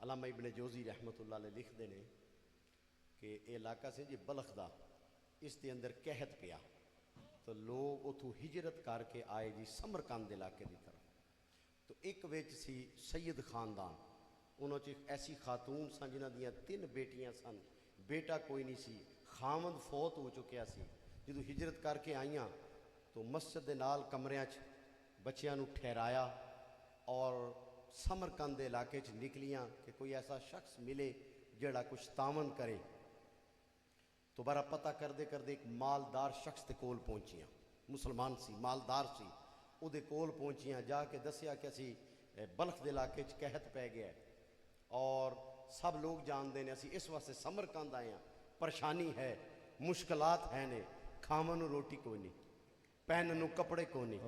علامہ ابن جوزی رحمۃ اللہ علیہ لکھتے ہیں کہ یہ علاقہ سے جی بلخ دا اس دے اندر قحط پیا تو لوگ اتھوں ہجرت کر کے آئے جی سمرقند علاقے دی طرف. تو ایک وچ سی سید خاندان انہوں چ ایسی خاتون سن جنہ دیاں 3 بیٹیاں سن, بیٹا کوئی نہیں سی, خامد فوت ہو چکیا سی. جدو ہجرت کر کے آئیاں تو مسجد دے نال کمریاں چ بچیاں نو ٹھہرایا اور سمرقند دے علاقے چ نکلیاں کہ کوئی ایسا شخص ملے جڑا کچھ تعاون کرے. تو بارہ پتہ کردے کردے ایک مالدار شخص دے کول پہنچیاں, مسلمان سی, مالدار سی, او دے کول پہنچیاں. جا کے دسیا کہ اسی بلخ دے علاقے چ قحط پہ گیا ہے اور سب لوگ جانتے ہیں اسی اس واسطے سمرقند آئے ہیں, پریشانی ہے, مشکلات ہیں نے, کھاون روٹی کوئی نہیں, پہنن کپڑے کوئی نہیں.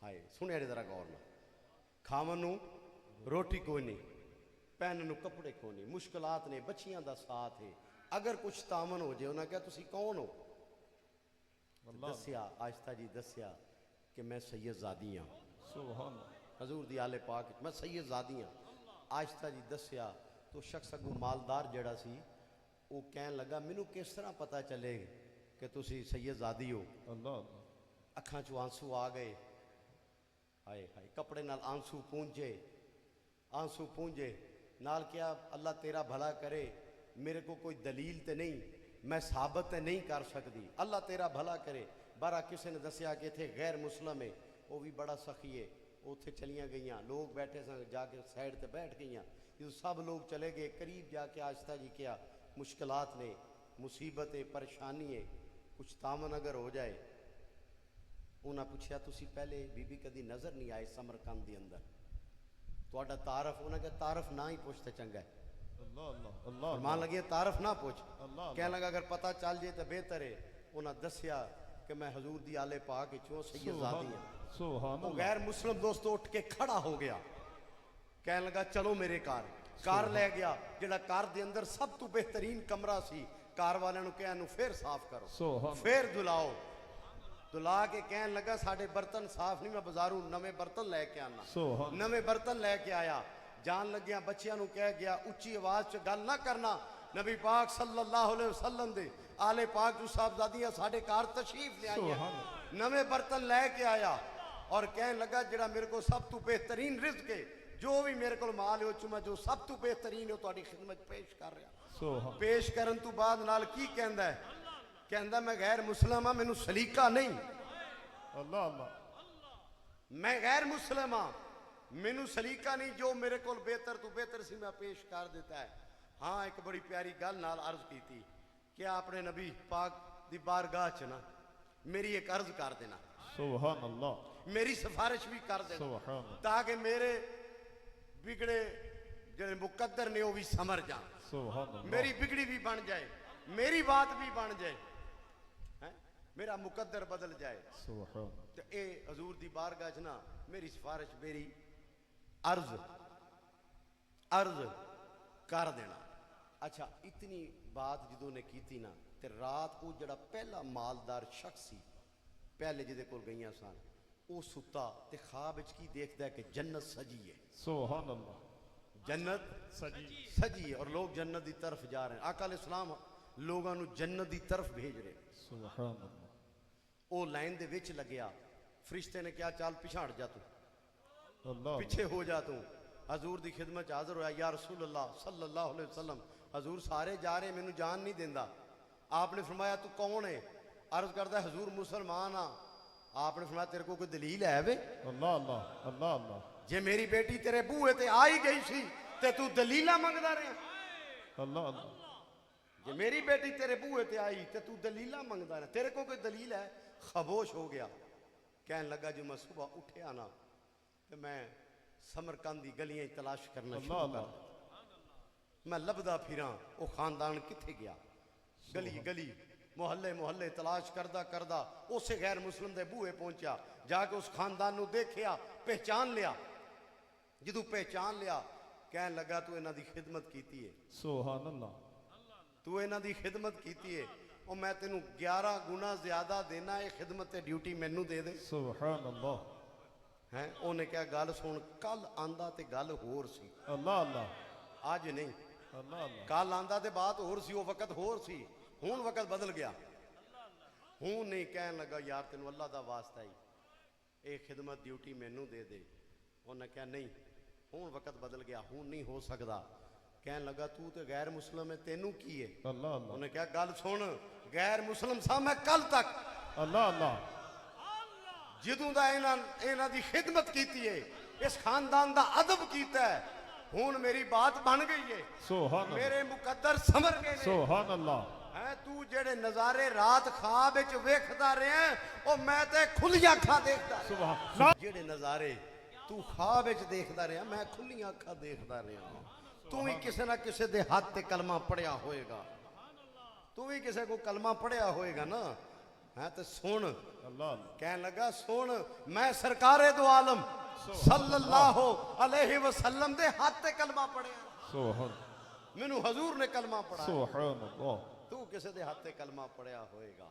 ہائے سنے ذرا غور نہ, کھاون روٹی کوئی نہیں, پہنن کپڑے کوئی نہیں, مشکلات نے, بچیاں دا ساتھ ہے. اگر کچھ تعاون ہو جائے انہاں کہا تسی کون ہو؟ دسیا آہستہ جی دسیا کہ میں سید زادی ہاں. سبحان حضور دی آل پاک میں سید زادی ہاں. آہستہ جی دسیا تو شخص اگو مالدار جڑا سی وہ کہن لگا مینوں کس طرح پتہ چلے کہ تسی سید زادی ہو؟ اللہ. اکھاں چوں آنسو آ گئے, ہائے ہائے, کپڑے نال آنسو پونجے نال کیا اللہ تیرا بھلا کرے, میرے کو کوئی دلیل تے نہیں, میں ثابت تے نہیں کر سکتی, اللہ تیرا بھلا کرے. بارہ کسی نے دسیا کہ تھے غیر مسلم ہے, وہ بھی بڑا سخی ہے. اتھے چلیاں گئیاں, لوگ بیٹھے سن, جا کے سائڈ تے بیٹھ گئیاں. یہ سب لوگ چلے گئے, قریب جا کے آہستہ جی کیا مشکلات نے, مصیبت ہے, پریشانی ہے, کچھ تعاون اگر ہو جائے. انہاں پوچھیا تسی پہلے بی بی کدی نظر نہیں آئے سمرقند دی اندر, تہاڈا تعارف؟ انہاں کہ تعارف نہ ہی پوچھتے چنگا ہے. فرمان لگی تعارف نہ پوچھ, کہنے لگا اگر پتہ چل جائے تو بہتر ہے. انہاں دسیا کہ میں حضور دی آل پاک چوں سید زادی ہوں. وہ غیر مسلم دوست اٹھ کے کھڑا ہو گیا, کہنے لگا چلو میرے کار لے گیا, جڑا کار دے اندر سب تو بہترین کمرہ سی. کار والے نو کہا پھر صاف کرو, پھر دلاؤ. دلا کے کہنے لگا ساڑھے برتن صاف نہیں, میں بازاروں نوے برتن لے کے آنا. نوے برتن لے کے آیا. جان لگیا بچیاں نو کہہ گیا اچھی آواز چ گل نہ کرنا, نبی پاک صلی اللہ علیہ وسلم دے آلے پاک جو صاحبزادیاں ساڑھے کار تشریف لے آئی ہیں. نوے برتن لے کے آیا اور کہنے لگا جڑا میرے کو سب تو بہترین رزق ہے, جو بھی میرے کو مال ہو چما جو سب تو بہترین ہے تہاڈی خدمت پیش کر رہا. پیش کرن تو بعد نال کی کہندا ہے؟ کہندا میں غیر مسلم ہاں, مینوں سلیقہ نہیں. اللہ. میں غیر مسلم ہاں, مینوں سلیقہ نہیں, جو میرے کو بہتر تو بہتر سی میں پیش کر دیتا ہے. ہاں ایک بڑی پیاری گل نال عرض کی تھی کہ آپ نے نبی پاک دی بارگاہ چ نا میری ایک عرض کر دینا, سبحان اللہ, میری سفارش بھی کر دینا, تاکہ میرے بگڑے جڑے مقدر نے وہ بھی سمر جان, میری بگڑی بھی بن جائے, میری بات بھی بن جائے, میرا مقدر بدل جائے. تو اے حضور دی بارگاہ چ نا میری سفارش, میری عرض کر دینا. اچھا اتنی بات جدوں نے کیتی نا تے رات کو جڑا پہلا مالدار شخص سی پہلے جدے کول گئیاں سان او ستا تے خواب وچ کی دیکھدا ہے کہ جنت سجی ہے. سبحان اللہ, جنت سجی ہے اور لوگ جنت دی طرف جا رہے ہیں. آقا علیہ السلام لوگاں نو جنت دی طرف بھیج رہے. سبحان اللہ. او لائن دے وچ لگیا, فرشتے نے کیا چال پیچھے ہٹ جا تو, اللہ پیچھے ہو جا تو. حضور دی خدمت حاضر ہویا, یا رسول اللہ صلی اللہ علیہ وسلم, حضور سارے جا رہے مینوں جان نہیں دیندا. آپ نے فرمایا تو کون ہے؟ عرض کردا ہے حضور مسلمان ہاں. آپ نے فرمایا تیرے کو کوئی دلیل ہے وے؟ اللہ. جے میری بیٹی تیرے بوئے تے آئی گئی سی تے تو دلیلہ منگدا رہے. اللہ. جے میری بیٹی تیرے بوئے تے آئی تے تو دلیلہ منگدا رہے, تیرے کو کوئی دلیل ہے؟ خاموش ہو گیا. کہنے لگا جو میں صبح اٹھے آنا تے میں سمرقند دی گلیاں تلاش کرنا شروع کر, میں لبدا پھراں او خاندان کتھے گیا. گلی محلے تلاش کردہ اسے غیر مسلم دے بوئے پہنچا, جا کے اس خاندان نو دیکھیا, پہچان لیا. جدو پہچان لیا کہنے لگا تو انہاں دی خدمت کیتی ہے. سبحان اللہ. تو انہاں دی خدمت کیتی ہے, اور میں تینوں 11 گنا زیادہ دینا ہے خدمت تے ڈیوٹی مینوں دے دے. سبحان اللہ. ਹੈ ਉਹਨੇ ਕਿਹਾ ਗੱਲ ਸੁਣ ਕੱਲ ਆਂਦਾ ਤੇ ਗੱਲ ਹੋਰ ਸੀ ਅੱਲਾ ਅੱਲਾ ਅੱਜ ਨਹੀਂ ਅੱਲਾ ਅੱਲਾ ਕੱਲ ਆਂਦਾ ਤੇ ਬਾਤ ਹੋਰ ਸੀ ਉਹ ਵਕਤ ਹੋਰ ਸੀ ਹੁਣ ਵਕਤ ਬਦਲ ਗਿਆ ਹੁਣ ਨਹੀਂ ਕਹਿਣ ਲੱਗਾ ਯਾਰ ਤੈਨੂੰ ਅੱਲਾ ਦਾ ਵਾਸਤਾ ਹੀ ਇਹ ਖਿਦਮਤ ਡਿਊਟੀ ਮੈਨੂੰ ਦੇ ਦੇ ਉਹਨੇ ਕਿਹਾ ਨਹੀਂ ਹੁਣ ਵਕਤ ਬਦਲ ਗਿਆ ਹੁਣ ਨਹੀਂ ਹੋ ਸਕਦਾ ਕਹਿਣ ਲੱਗਾ ਤੂੰ ਤੇ ਗੈਰ ਮੁਸਲਮ ਹੈ ਤੈਨੂੰ ਕੀ ਹੈ ਅੱਲਾ ਅੱਲਾ ਉਹਨੇ ਕਿਹਾ ਗੱਲ ਸੁਣ ਗੈਰ ਮੁਸਲਮ ਸਾਂ ਮੈਂ ਕੱਲ ਤੱਕ ਅੱਲਾ ਅੱਲਾ ਜਦੋਂ ਦਾ ਇਹਨਾਂ ਦੀ ਖਿਦਮਤ ਕੀਤੀ ਹੈ ਇਸ ਖਾਨਦਾਨ ਦਾ ਅਦਬ ਕੀਤਾ ਹੈ ਹੁਣ ਮੇਰੀ ਬਾਤ ਬਣ ਗਈ ਹੈ ਸੁਭਾਨ ਮੇਰੇ ਮੁਕੱਦਰ ਸਮਰ ਗਏ ਨੇ ਸੁਭਾਨ ਅੱਲਾ ਹੈ ਤੂੰ ਜਿਹੜੇ ਨਜ਼ਾਰੇ ਰਾਤ ਖਾਬ ਵਿੱਚ ਵੇਖਦਾ ਰਿਹਾ ਉਹ ਮੈਂ ਤੇ ਖੁੱਲੀਆਂ ਅੱਖਾਂ ਦੇਖਦਾ ਰਿਹਾ। ਸੁਭਾਨ ਜਿਹੜੇ ਨਜ਼ਾਰੇ ਤੂੰ ਖਾਬ ਵਿੱਚ ਦੇਖਦਾ ਰਿਹਾ ਮੈਂ ਖੁੱਲੀਆਂ ਅੱਖਾਂ ਦੇਖਦਾ ਰਿਹਾ ਤੂੰ ਵੀ ਕਿਸੇ ਨਾ ਕਿਸੇ ਦੇ ਹੱਥ ਤੇ ਕਲਮਾ ਪੜਿਆ ਹੋਏਗਾ ਤੂੰ ਵੀ ਕਿਸੇ ਕੋ ਕਲਮਾ ਪੜਿਆ ਹੋਏਗਾ ਨਾ ਹੈ ਤੇ ਸੁਣ ਅੱਲਾ ਕਹਿਣ ਲੱਗਾ ਸੁਣ ਮੈਂ ਸਰਕਾਰੇ ਦੋ ਆਲਮ ਸੱਲੱਲਾਹੁ ਅਲੈਹਿ ਵਸੱਲਮ ਦੇ ਹੱਥ ਤੇ ਕਲਮਾ ਪੜਿਆ ਸੁਭਾਨ ਮੈਨੂੰ ਹਜ਼ੂਰ ਨੇ ਕਲਮਾ ਪੜਾਇਆ ਸੁਭਾਨ ਅੱਲਾ ਤੂੰ ਕਿਸੇ ਦੇ ਹੱਥ ਤੇ ਕਲਮਾ ਪੜਿਆ ਹੋਏਗਾ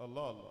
ਅੱਲਾ ਅੱਲਾ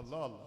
ਅੱਲਾ ਅੱਲਾ